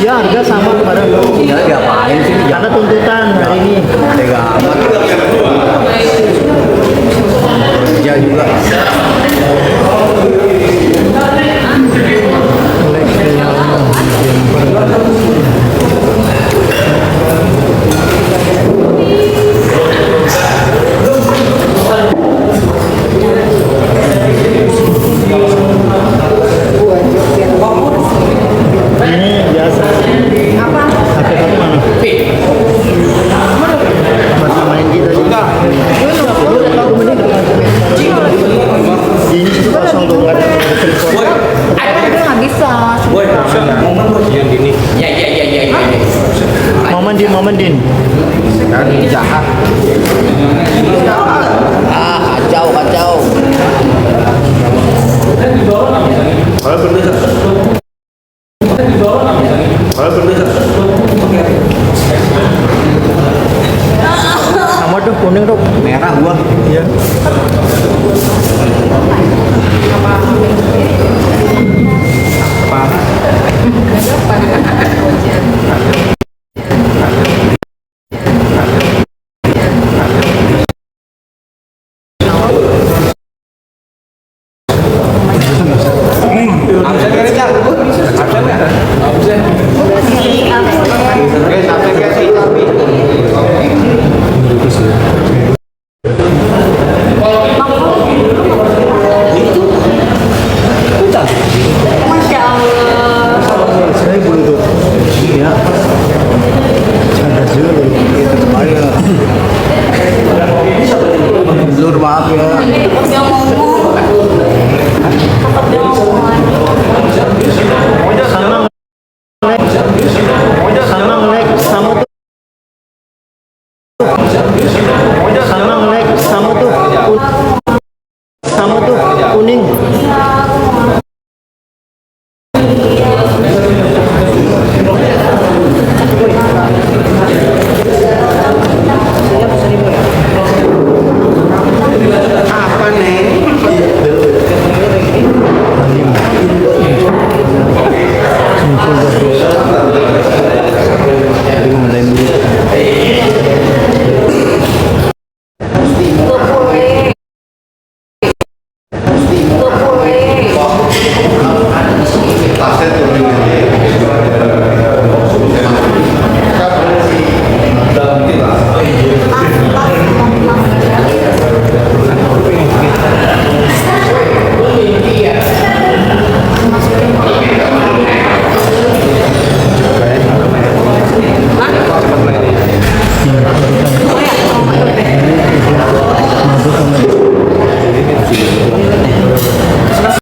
Iya, harga sama kemarin. Ya diapain sih? Karena tuntutan hari ini. Tega amat. Kerja juga. Ini biasa. Apa? HP kamu mana? Masih main kita juga. Ini itu kosong tuh, nggak ada telepon. Dia nggak bisa. Momen din. Jahat. Kacau. Sama tuh kuning tuh. Merah gua. Iya. Absen kan Cal? Absen nggak? Absen. Guys, absen nggak sih? Masya Allah. Saya bulu tuh. Iya. Cerdas juga loh. Itu kemarin. Lur maaf ya. Tetap dia ngomong. Tetap dia ngomong. Sama ngelek sama tuh. Sama ngelek sama tuh. Sama tuh kuning.